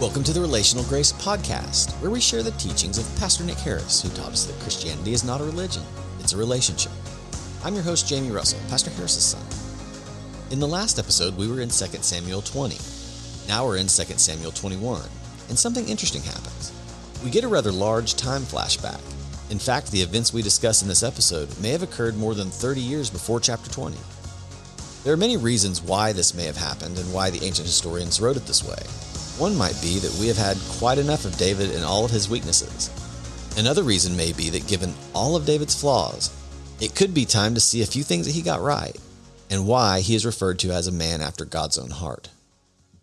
Welcome to the Relational Grace Podcast, where we share the teachings of Pastor Nick Harris, who taught us that Christianity is not a religion, it's a relationship. I'm your host, Jamie Russell, Pastor Harris's son. In the last episode, we were in 2 Samuel 20. Now we're in 2 Samuel 21, and something interesting happens. We get a rather large time flashback. In fact, the events we discuss in this episode may have occurred more than 30 years before chapter 20. There are many reasons why this may have happened and why the ancient historians wrote it this way. One might be that we have had quite enough of David and all of his weaknesses. Another reason may be that given all of David's flaws, it could be time to see a few things that he got right, and why he is referred to as a man after God's own heart.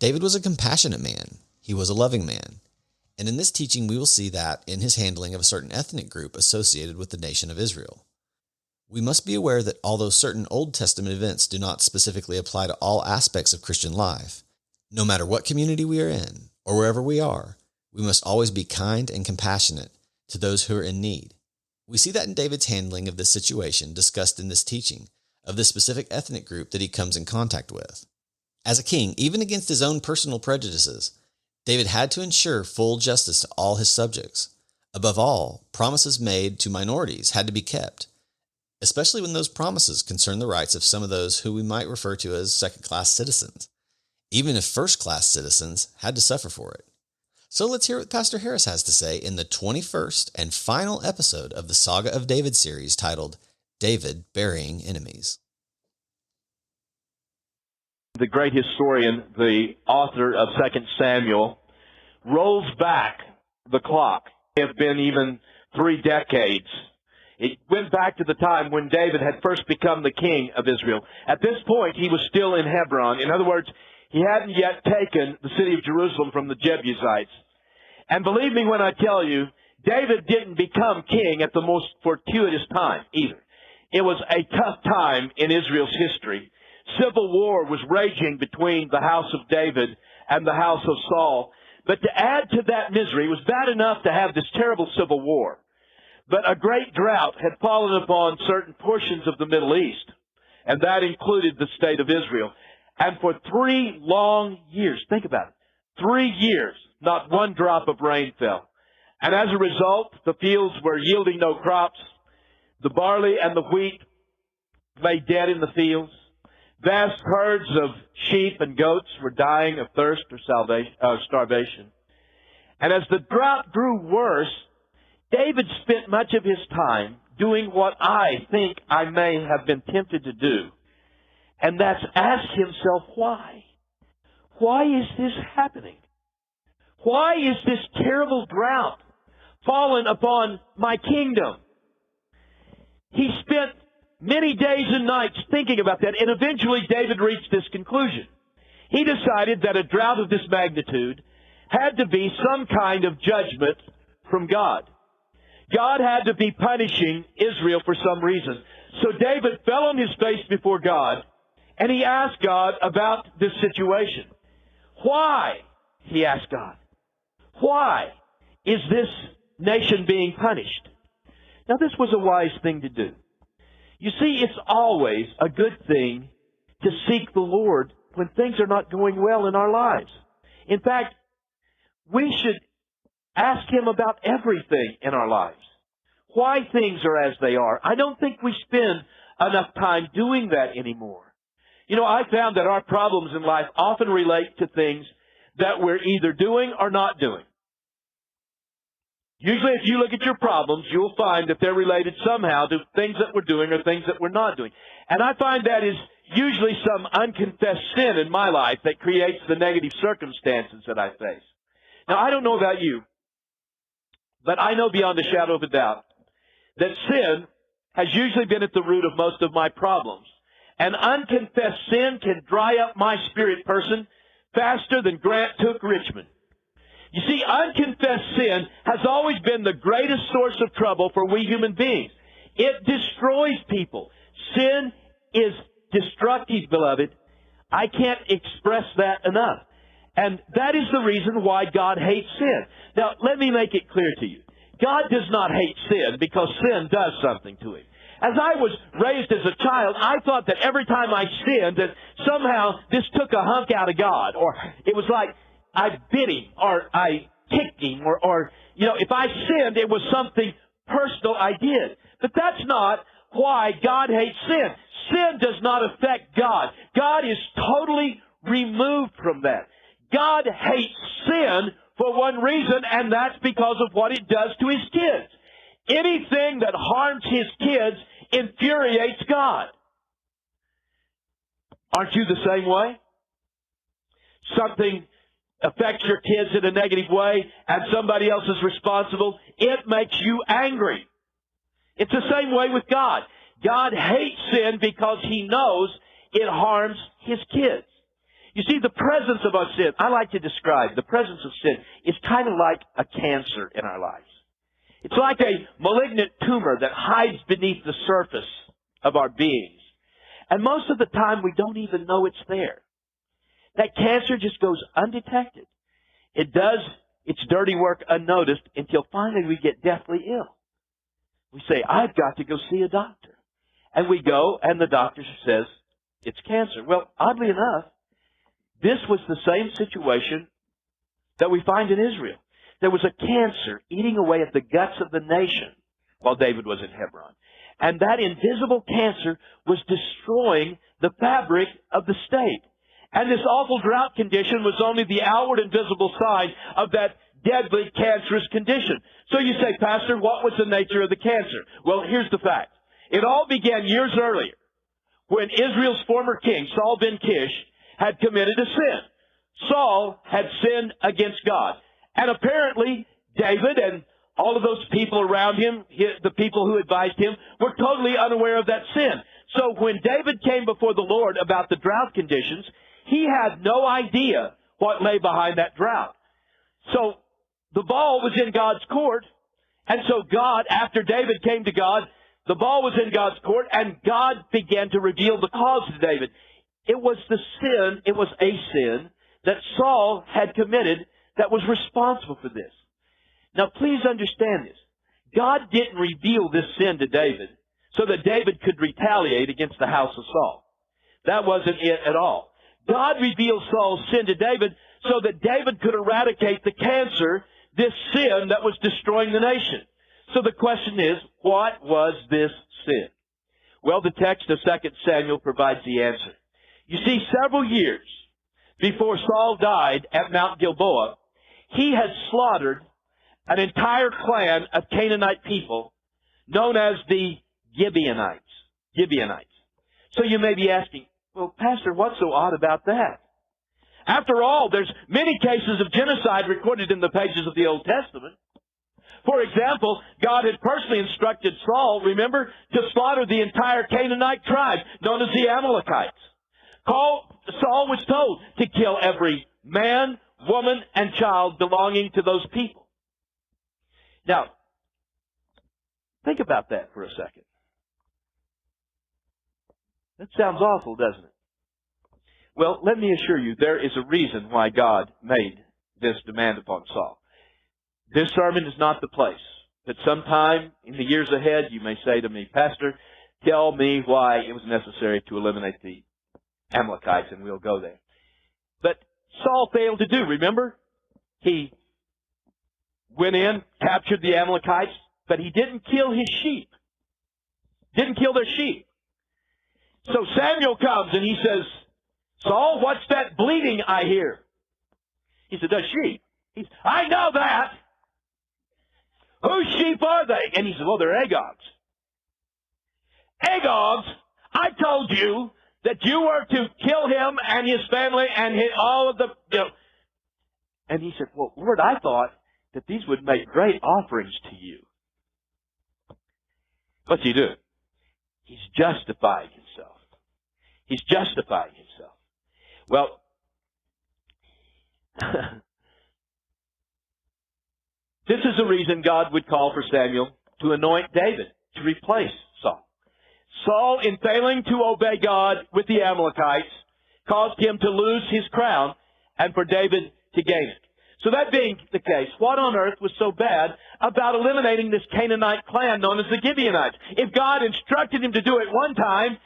David was a compassionate man. He was a loving man. And in this teaching, we will see that in his handling of a certain ethnic group associated with the nation of Israel. We must be aware that although certain Old Testament events do not specifically apply to all aspects of Christian life, no matter what community we are in, or wherever we are, we must always be kind and compassionate to those who are in need. We see that in David's handling of this situation discussed in this teaching of the specific ethnic group that he comes in contact with. As a king, even against his own personal prejudices, David had to ensure full justice to all his subjects. Above all, promises made to minorities had to be kept, especially when those promises concern the rights of some of those who we might refer to as second-class citizens, even if first-class citizens had to suffer for it. So let's hear what Pastor Harris has to say in the 21st and final episode of the Saga of David series titled, David Burying Enemies. The great historian, the author of 2 Samuel, rolls back the clock. It has been even 3 decades. It went back to the time when David had first become the king of Israel. At this point, he was still in Hebron. In other words, he hadn't yet taken the city of Jerusalem from the Jebusites. And believe me when I tell you, David didn't become king at the most fortuitous time either. It was a tough time in Israel's history. Civil war was raging between the house of David and the house of Saul. But to add to that misery, it was bad enough to have this terrible civil war. But a great drought had fallen upon certain portions of the Middle East, and that included the state of Israel. And for 3 long years, think about it, 3 years, not one drop of rain fell. And as a result, the fields were yielding no crops. The barley and the wheat lay dead in the fields. Vast herds of sheep and goats were dying of thirst or starvation. And as the drought grew worse, David spent much of his time doing what I think I may have been tempted to do. And that's ask himself why. Why is this happening? Why is this terrible drought fallen upon my kingdom? He spent many days and nights thinking about that, and eventually David reached this conclusion. He decided that a drought of this magnitude had to be some kind of judgment from God. God had to be punishing Israel for some reason. So David fell on his face before God, and he asked God about this situation. Why? He asked God. Why is this nation being punished? Now, this was a wise thing to do. You see, it's always a good thing to seek the Lord when things are not going well in our lives. In fact, we should ask Him about everything in our lives. Why things are as they are. I don't think we spend enough time doing that anymore. You know, I found that our problems in life often relate to things that we're either doing or not doing. Usually if you look at your problems, you'll find that they're related somehow to things that we're doing or things that we're not doing. And I find that is usually some unconfessed sin in my life that creates the negative circumstances that I face. Now, I don't know about you, but I know beyond a shadow of a doubt that sin has usually been at the root of most of my problems. And unconfessed sin can dry up my spirit person faster than Grant took Richmond. You see, unconfessed sin has always been the greatest source of trouble for we human beings. It destroys people. Sin is destructive, beloved. I can't express that enough. And that is the reason why God hates sin. Now, let me make it clear to you. God does not hate sin because sin does something to Him. As I was raised as a child, I thought that every time I sinned, that somehow this took a hunk out of God. Or it was like I bit him, or I kicked him, or if I sinned, it was something personal I did. But that's not why God hates sin. Sin does not affect God. God is totally removed from that. God hates sin for one reason, and that's because of what it does to His kids. Anything that harms His kids infuriates God. Aren't you the same way? Something affects your kids in a negative way, and somebody else is responsible, it makes you angry. It's the same way with God. God hates sin because He knows it harms His kids. You see, the presence of our sin, I like to describe the presence of sin is kind of like a cancer in our lives. It's like a malignant tumor that hides beneath the surface of our beings. And most of the time we don't even know it's there. That cancer just goes undetected. It does its dirty work unnoticed until finally we get deathly ill. We say, I've got to go see a doctor. And we go, and the doctor says, it's cancer. Well, oddly enough, this was the same situation that we find in Israel. There was a cancer eating away at the guts of the nation while David was in Hebron. And that invisible cancer was destroying the fabric of the state. And this awful drought condition was only the outward and visible sign of that deadly cancerous condition. So you say, Pastor, what was the nature of the cancer? Well, here's the fact. It all began years earlier when Israel's former king, Saul ben Kish, had committed a sin. Saul had sinned against God. And apparently, David and all of those people around him, the people who advised him, were totally unaware of that sin. So when David came before the Lord about the drought conditions, he had no idea what lay behind that drought. So the ball was in God's court. And so God, after David came to God, the ball was in God's court, and God began to reveal the cause to David. It was a sin that Saul had committed that was responsible for this. Now, please understand this. God didn't reveal this sin to David so that David could retaliate against the house of Saul. That wasn't it at all. God revealed Saul's sin to David so that David could eradicate the cancer, this sin that was destroying the nation. So the question is, what was this sin? Well, the text of 2 Samuel provides the answer. You see, several years before Saul died at Mount Gilboa, he had slaughtered an entire clan of Canaanite people known as the Gibeonites. So you may be asking, well, Pastor, what's so odd about that? After all, there's many cases of genocide recorded in the pages of the Old Testament. For example, God had personally instructed Saul, remember, to slaughter the entire Canaanite tribe known as the Amalekites. Saul was told to kill every man, woman, and child belonging to those people. Now, think about that for a second. That sounds awful, doesn't it? Well, let me assure you, there is a reason why God made this demand upon Saul. This sermon is not the place. But sometime in the years ahead, you may say to me, Pastor, tell me why it was necessary to eliminate the Amalekites, and we'll go there. But Saul failed to do, remember? He went in, captured the Amalekites, but he didn't kill his sheep. Didn't kill their sheep. So Samuel comes and he says, Saul, what's that bleating I hear? He said, those sheep. I know that. Whose sheep are they? And he said, well, they're Agag's. Agag's? I told you that you were to kill him and his family and all of the... And he said, well, Lord, I thought that these would make great offerings to you. What's he doing? He's justifying himself. He's justifying himself. Well, this is the reason God would call for Samuel to anoint David to replace Saul. Saul, in failing to obey God with the Amalekites, caused him to lose his crown and for David to gain it. So that being the case, what on earth was so bad about eliminating this Canaanite clan known as the Gibeonites? If God instructed him to do it one time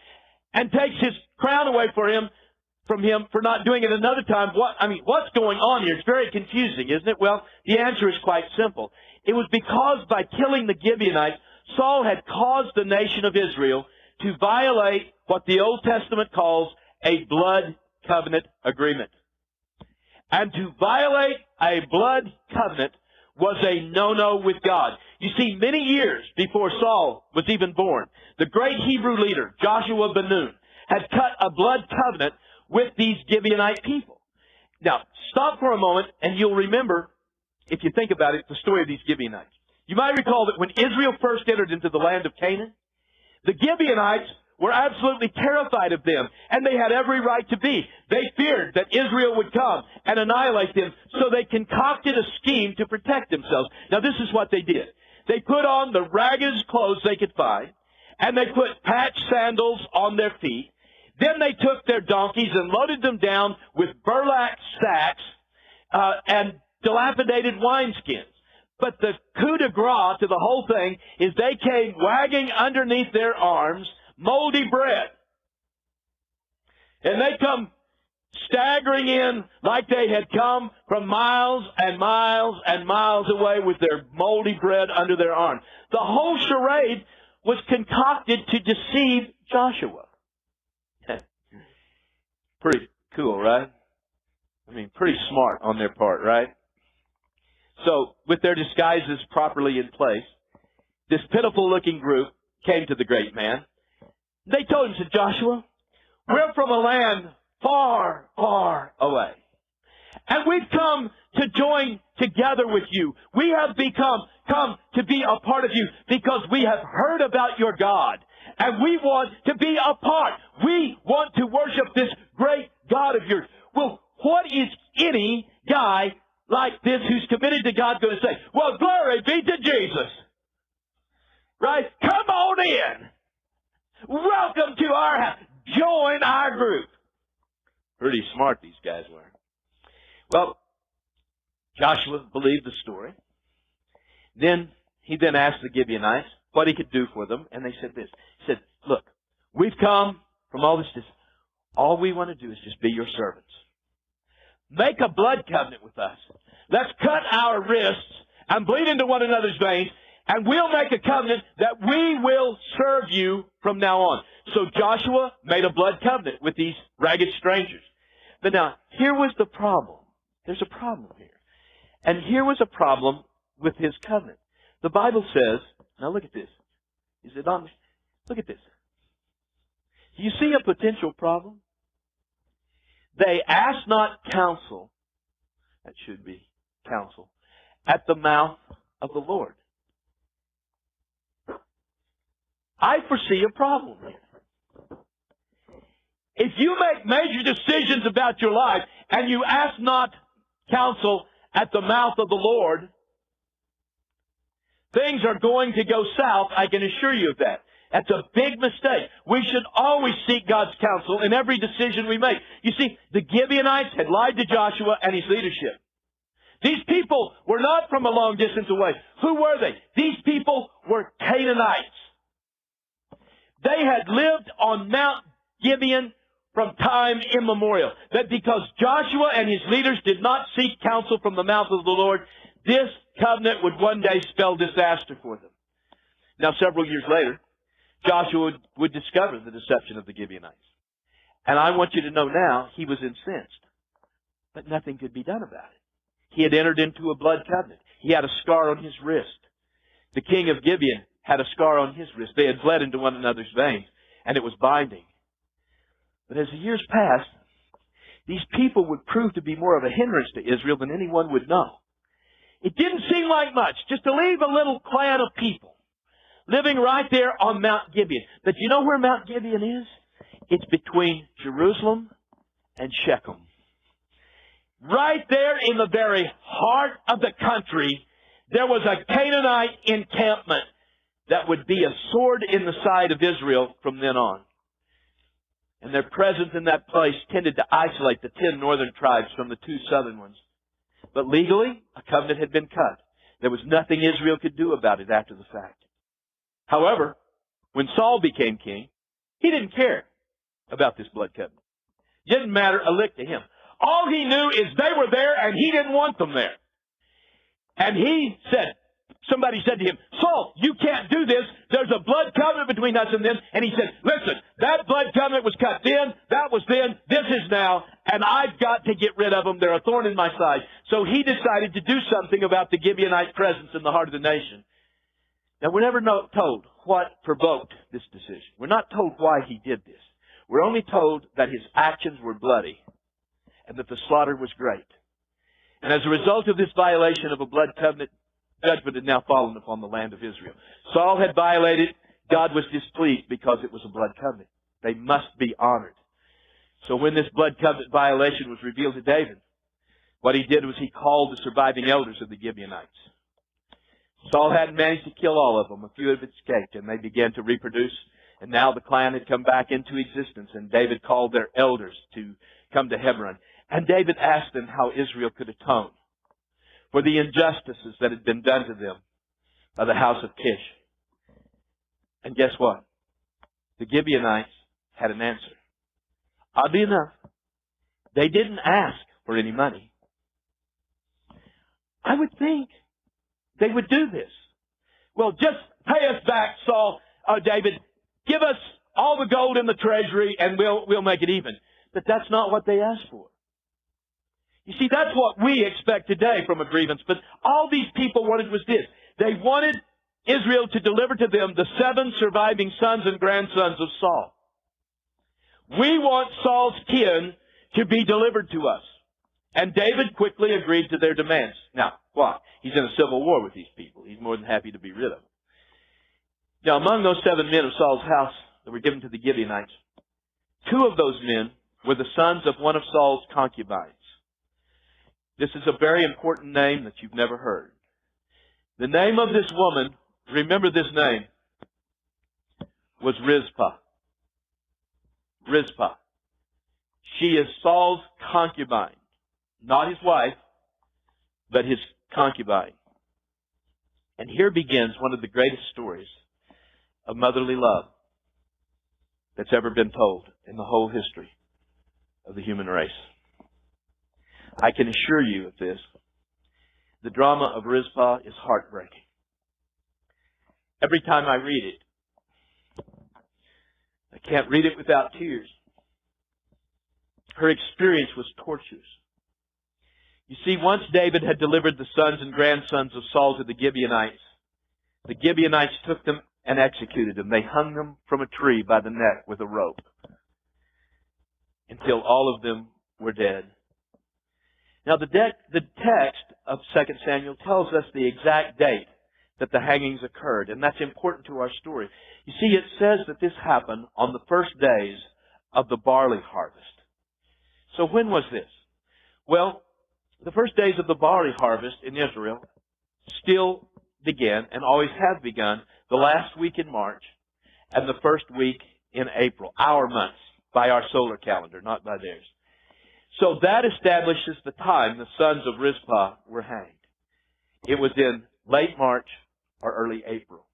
and takes his crown away for him from him for not doing it another time. What's going on here? It's very confusing, isn't it? Well, the answer is quite simple. It was because by killing the Gibeonites, Saul had caused the nation of Israel to violate what the Old Testament calls a blood covenant agreement. And to violate a blood covenant was a no-no with God. You see, many years before Saul was even born, the great Hebrew leader, Joshua ben Nun, had cut a blood covenant with these Gibeonite people. Now, stop for a moment and you'll remember, if you think about it, the story of these Gibeonites. You might recall that when Israel first entered into the land of Canaan, the Gibeonites were absolutely terrified of them, and they had every right to be. They feared that Israel would come and annihilate them, so they concocted a scheme to protect themselves. Now, this is what they did. They put on the raggedest clothes they could find, and they put patched sandals on their feet. Then they took their donkeys and loaded them down with burlap sacks and dilapidated wineskins. But the coup de grace to the whole thing is they came wagging underneath their arms moldy bread. And they come staggering in like they had come from miles and miles and miles away with their moldy bread under their arm. The whole charade was concocted to deceive Joshua. Pretty cool, right? Pretty smart on their part, right? So, with their disguises properly in place, this pitiful-looking group came to the great man. They told him, said, Joshua, we're from a land far, far away. And we've come to join together with you. We have come to be a part of you because we have heard about your God. And we want to be a part. We want to worship this great God of yours. Well, what is any guy like this who's committed to God going to say? Well, glory be to Jesus. Right? Come on in. Welcome to our house. Join our group. Pretty smart these guys were. Well, Joshua believed the story. He then asked the Gibeonites what he could do for them, and they said this. He said, look, we've come from all this distance. All we want to do is just be your servants. Make a blood covenant with us. Let's cut our wrists and bleed into one another's veins, and we'll make a covenant that we will serve you from now on. So Joshua made a blood covenant with these ragged strangers. But now, here was the problem. There's a problem here. And here was a problem with his covenant. The Bible says, now look at this. Is it on? Look at this. Do you see a potential problem? They asked not counsel, that should be counsel, at the mouth of the Lord. I foresee a problem here. If you make major decisions about your life and you ask not counsel at the mouth of the Lord, things are going to go south, I can assure you of that. That's a big mistake. We should always seek God's counsel in every decision we make. You see, the Gibeonites had lied to Joshua and his leadership. These people were not from a long distance away. Who were they? These people were Canaanites. They had lived on Mount Gibeon from time immemorial. That because Joshua and his leaders did not seek counsel from the mouth of the Lord, this covenant would one day spell disaster for them. Now, several years later, Joshua would discover the deception of the Gibeonites. And I want you to know now, he was incensed. But nothing could be done about it. He had entered into a blood covenant. He had a scar on his wrist. The king of Gibeon had a scar on his wrist. They had bled into one another's veins, and it was binding. But as the years passed, these people would prove to be more of a hindrance to Israel than anyone would know. It didn't seem like much, just to leave a little clan of people living right there on Mount Gibeon. But you know where Mount Gibeon is? It's between Jerusalem and Shechem. Right there in the very heart of the country, there was a Canaanite encampment that would be a sword in the side of Israel from then on. And their presence in that place tended to isolate the 10 northern tribes from the 2 southern ones. But legally, a covenant had been cut. There was nothing Israel could do about it after the fact. However, when Saul became king, he didn't care about this blood covenant. Didn't matter a lick to him. All he knew is they were there and he didn't want them there. And somebody said to him, Saul, you can't do this. There's a blood covenant between us and them. And he said, listen, that blood covenant was cut then, that was then, this is now, and I've got to get rid of them. They're a thorn in my side. So he decided to do something about the Gibeonite presence in the heart of the nation. Now, we're never told what provoked this decision. We're not told why he did this. We're only told that his actions were bloody and that the slaughter was great. And as a result of this violation of a blood covenant, judgment had now fallen upon the land of Israel. Saul had violated. God was displeased because it was a blood covenant. They must be honored. So when this blood covenant violation was revealed to David, what he did was he called the surviving elders of the Gibeonites. Saul hadn't managed to kill all of them. A few had escaped, and they began to reproduce. And now the clan had come back into existence, and David called their elders to come to Hebron. And David asked them how Israel could atone for the injustices that had been done to them by the house of Kish. And guess what? The Gibeonites had an answer. Oddly enough, they didn't ask for any money. I would think they would do this. Well, just pay us back, David. Give us all the gold in the treasury and we'll make it even. But that's not what they asked for. You see, that's what we expect today from a grievance. But all these people wanted was this. They wanted Israel to deliver to them the 7 surviving sons and grandsons of Saul. We want Saul's kin to be delivered to us. And David quickly agreed to their demands. Now, why? He's in a civil war with these people. He's more than happy to be rid of them. Now, among those 7 men of Saul's house that were given to the Gibeonites, 2 of those men were the sons of one of Saul's concubines. This is a very important name that you've never heard. The name of this woman, remember this name, was Rizpah. Rizpah. She is Saul's concubine. Not his wife, but his concubine. And here begins one of the greatest stories of motherly love that's ever been told in the whole history of the human race. I can assure you of this. The drama of Rizpah is heartbreaking. Every time I read it, I can't read it without tears. Her experience was torturous. You see, once David had delivered the sons and grandsons of Saul to the Gibeonites took them and executed them. They hung them from a tree by the neck with a rope until all of them were dead. Now, the text of 2 Samuel tells us the exact date that the hangings occurred, and that's important to our story. You see, it says that this happened on the first days of the barley harvest. So when was this? Well, the first days of the barley harvest in Israel still began, and always have begun, the last week in March and the first week in April, our months, by our solar calendar, not by theirs. So that establishes the time the sons of Rizpah were hanged. It was in late March or early April.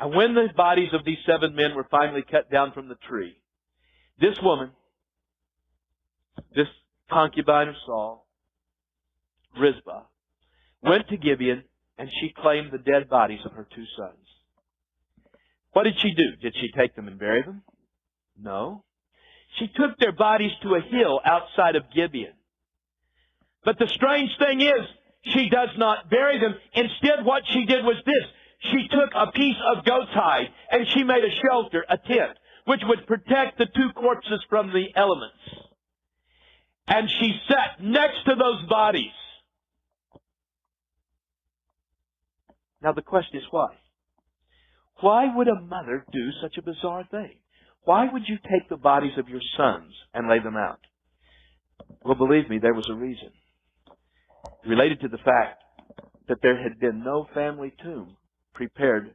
And when the bodies of these 7 men were finally cut down from the tree, this woman, this concubine of Saul, Rizpah, went to Gibeon and she claimed the dead bodies of her 2 sons. What did she do? Did she take them and bury them? No. She took their bodies to a hill outside of Gibeon. But the strange thing is, she does not bury them. Instead, what she did was this. She took a piece of goat's hide and she made a shelter, a tent, which would protect the 2 corpses from the elements. And she sat next to those bodies. Now the question is why? Why would a mother do such a bizarre thing? Why would you take the bodies of your sons and lay them out? Well, believe me, there was a reason. Related to the fact that there had been no family tomb prepared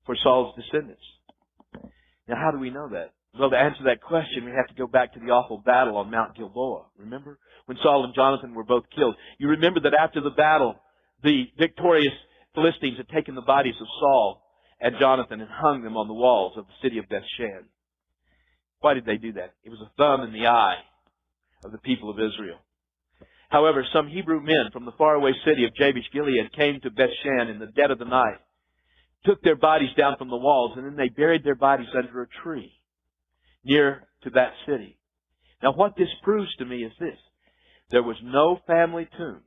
for Saul's descendants. Now, how do we know that? Well, to answer that question, we have to go back to the awful battle on Mount Gilboa. Remember? When Saul and Jonathan were both killed. You remember that after the battle, the victorious Philistines had taken the bodies of Saul and Jonathan and hung them on the walls of the city of Bethshan. Why did they do that? It was a thumb in the eye of the people of Israel. However, some Hebrew men from the faraway city of Jabesh-Gilead came to Bethshan in the dead of the night, took their bodies down from the walls, and then they buried their bodies under a tree near to that city. Now, what this proves to me is this. There was no family tomb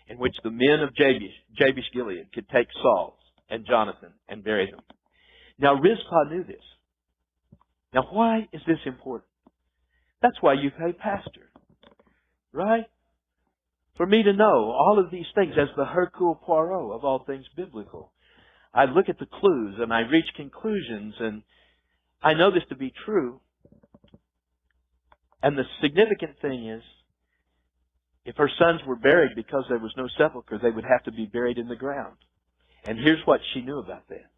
in which the men of Jabesh-Gilead could take Saul and Jonathan and bury them. Now, Rizpah knew this. Now, why is this important? That's why you pay pastor, right? For me to know all of these things as the Hercule Poirot of all things biblical. I look at the clues and I reach conclusions, and I know this to be true. And the significant thing is, if her sons were buried because there was no sepulchre, they would have to be buried in the ground. And here's what she knew about that.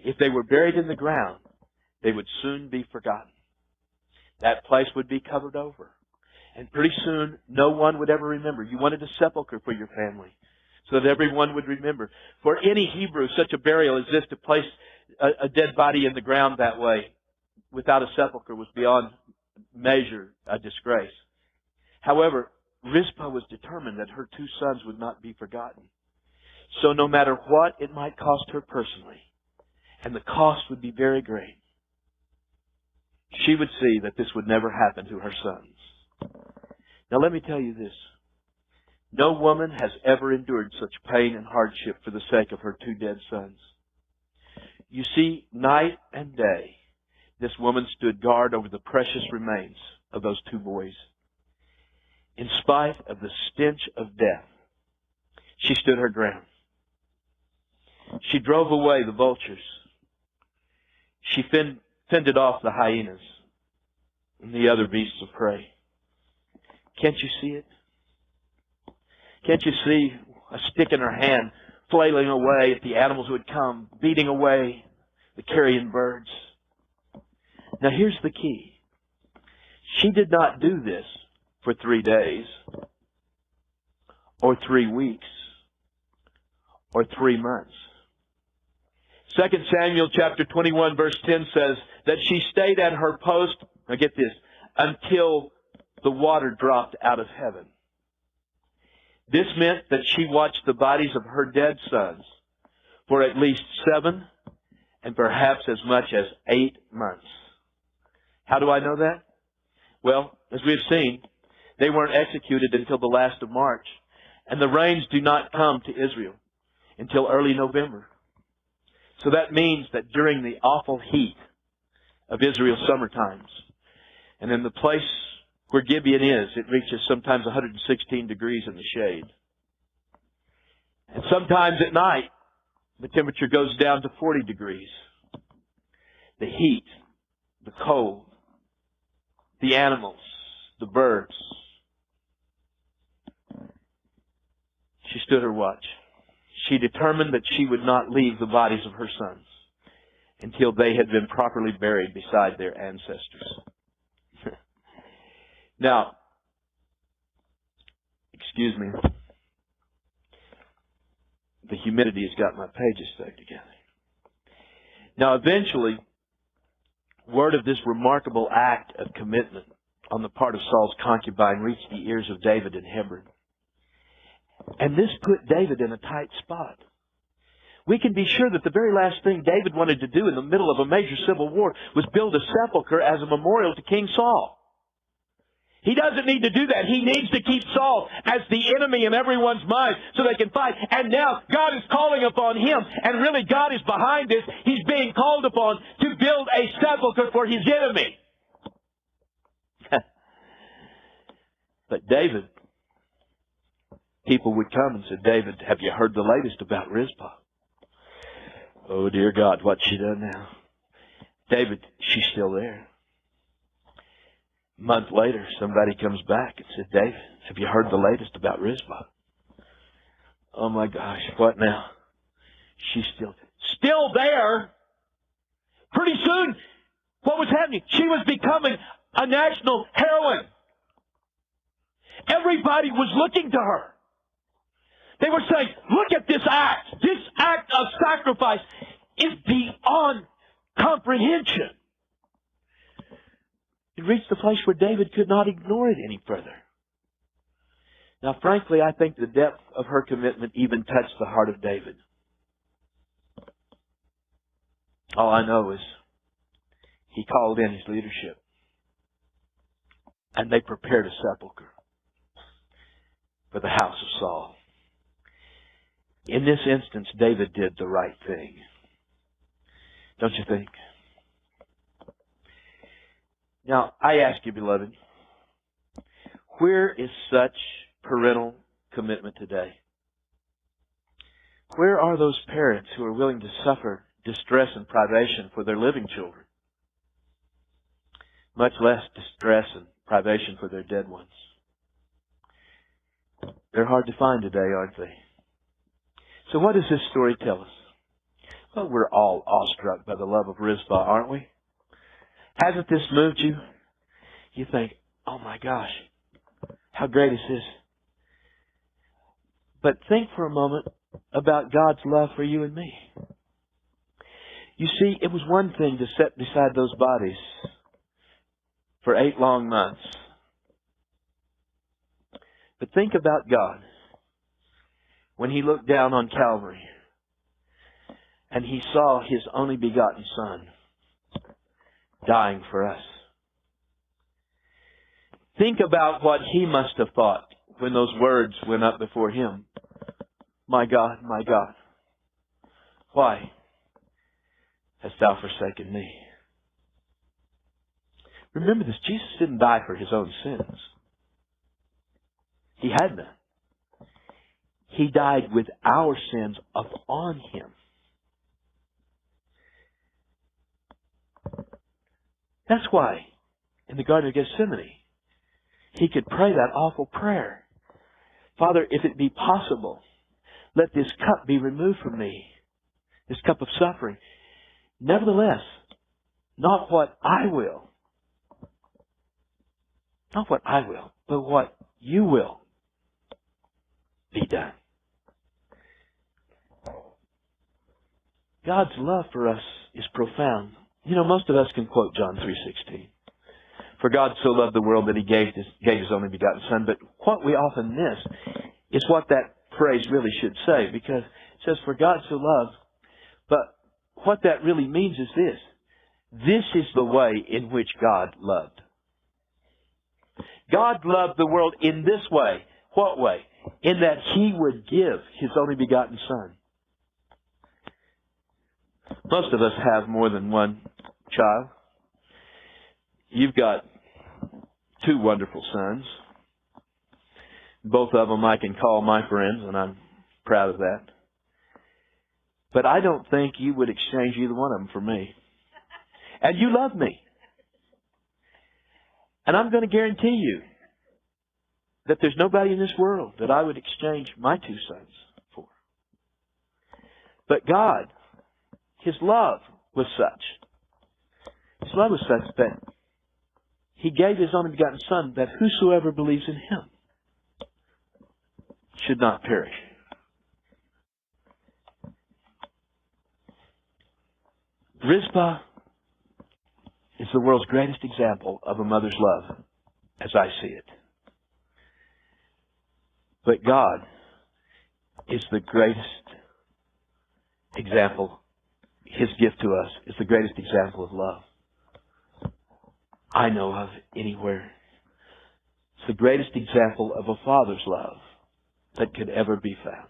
If they were buried in the ground, they would soon be forgotten. That place would be covered over. And pretty soon, no one would ever remember. You wanted a sepulchre for your family so that everyone would remember. For any Hebrew, such a burial as this, to place a dead body in the ground that way without a sepulchre was beyond measure a disgrace. However, Rizpah was determined that her two sons would not be forgotten. So no matter what it might cost her personally, and the cost would be very great, she would see that this would never happen to her sons. Now let me tell you this. No woman has ever endured such pain and hardship for the sake of her two dead sons. You see, night and day, this woman stood guard over the precious remains of those two boys. In spite of the stench of death, she stood her ground. She drove away the vultures. She fended off the hyenas and the other beasts of prey. Can't you see it? Can't you see a stick in her hand, flailing away at the animals who would come, beating away the carrion birds? Now here's the key. She did not do this for 3 days, or 3 weeks, or 3 months. 2 Samuel chapter 21 verse 10 says that she stayed at her post, now get this, until the water dropped out of heaven. This meant that she watched the bodies of her dead sons for at least 7 and perhaps as much as 8 months. How do I know that? Well, as we have seen, they weren't executed until the last of March, and the rains do not come to Israel until early November. So that means that during the awful heat of Israel's summer times, and in the place where Gibeon is, it reaches sometimes 116 degrees in the shade. And sometimes at night, the temperature goes down to 40 degrees. The heat, the cold, the animals, the birds. She stood her watch. She determined that she would not leave the bodies of her sons until they had been properly buried beside their ancestors. Now, excuse me, the humidity has got my pages stuck together. Now, eventually, word of this remarkable act of commitment on the part of Saul's concubine reached the ears of David in Hebron. And this put David in a tight spot. We can be sure that the very last thing David wanted to do in the middle of a major civil war was build a sepulcher as a memorial to King Saul. He doesn't need to do that. He needs to keep Saul as the enemy in everyone's mind so they can fight. And now God is calling upon him. And really God is behind this. He's being called upon to build a sepulcher for his enemy. But David, people would come and say, David, have you heard the latest about Rizpah? Oh, dear God, what's she done now? David, she's still there. A month later, somebody comes back and said, David, have you heard the latest about Rizpah? Oh my gosh, what now? She's still there. Pretty soon, what was happening? She was becoming a national heroine. Everybody was looking to her. They were saying, look at this act. This act of sacrifice is beyond comprehension. It reached the place where David could not ignore it any further. Now, frankly, I think the depth of her commitment even touched the heart of David. All I know is he called in his leadership, and they prepared a sepulcher for the house of Saul. In this instance, David did the right thing. Don't you think? Now, I ask you, beloved, where is such parental commitment today? Where are those parents who are willing to suffer distress and privation for their living children? Much less distress and privation for their dead ones. They're hard to find today, aren't they? So what does this story tell us? Well, we're all awestruck by the love of Rizpah, aren't we? Hasn't this moved you? You think, oh my gosh, how great is this? But think for a moment about God's love for you and me. You see, it was one thing to sit beside those bodies for 8 long months. But think about God when He looked down on Calvary and He saw His only begotten Son dying for us. Think about what He must have thought when those words went up before Him. My God, why hast Thou forsaken me? Remember this, Jesus didn't die for His own sins. He had none. He died with our sins upon Him. That's why in the Garden of Gethsemane, He could pray that awful prayer. Father, if it be possible, let this cup be removed from me, this cup of suffering. Nevertheless, not what I will, but what You will be done. God's love for us is profound. You know, most of us can quote John 3:16. For God so loved the world that He gave His only begotten Son. But what we often miss is what that phrase really should say. Because it says, for God so loved. But what that really means is this. This is the way in which God loved. God loved the world in this way. What way? In that He would give His only begotten Son. Most of us have more than one child. You've got 2 wonderful sons. Both of them I can call my friends, and I'm proud of that. But I don't think you would exchange either one of them for me. And you love me. And I'm going to guarantee you that there's nobody in this world that I would exchange my 2 sons for. But God, His love was such. His love was such that He gave His only begotten Son, that whosoever believes in Him should not perish. Rizpah is the world's greatest example of a mother's love, as I see it. But God is the greatest example. His gift to us is the greatest example of love I know of anywhere. It's the greatest example of a father's love that could ever be found.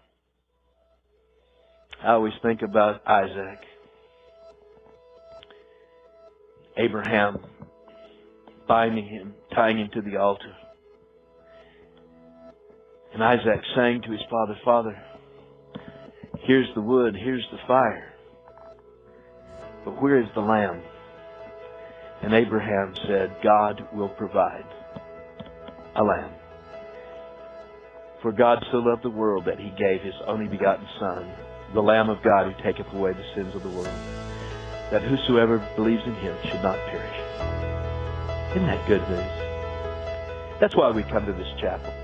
I always think about Isaac, Abraham, binding him, tying him to the altar. And Isaac saying to his father, Father, here's the wood, here's the fire, but where is the lamb? And Abraham said, God will provide a lamb. For God so loved the world that He gave His only begotten Son, the Lamb of God who taketh away the sins of the world, that whosoever believes in Him should not perish. Isn't that good news? That's why we come to this chapel.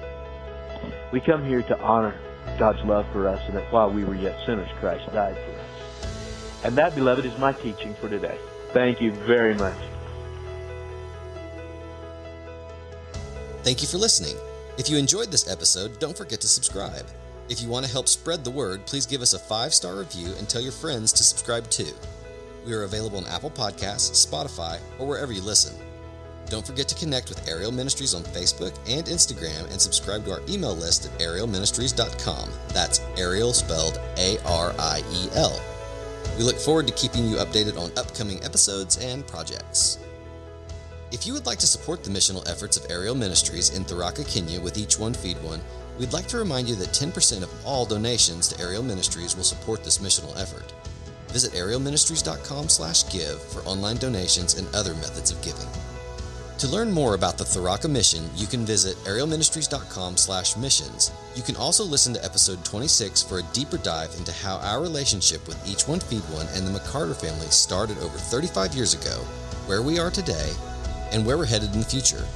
We come here to honor God's love for us, and that while we were yet sinners, Christ died for us. And that, beloved, is my teaching for today. Thank you very much. Thank you for listening. If you enjoyed this episode, don't forget to subscribe. If you want to help spread the word, please give us a 5-star review and tell your friends to subscribe too. We are available on Apple Podcasts, Spotify, or wherever you listen. Don't forget to connect with Ariel Ministries on Facebook and Instagram and subscribe to our email list at arielministries.com. That's Ariel spelled A-R-I-E-L. We look forward to keeping you updated on upcoming episodes and projects. If you would like to support the missional efforts of Ariel Ministries in Tharaka, Kenya with Each One Feed One, we'd like to remind you that 10% of all donations to Ariel Ministries will support this missional effort. Visit arielministries.com/give for online donations and other methods of giving. To learn more about the Tharaka mission, you can visit arielministries.com/missions. You can also listen to episode 26 for a deeper dive into how our relationship with Each One Feed One and the McCarter family started over 35 years ago, where we are today, and where we're headed in the future.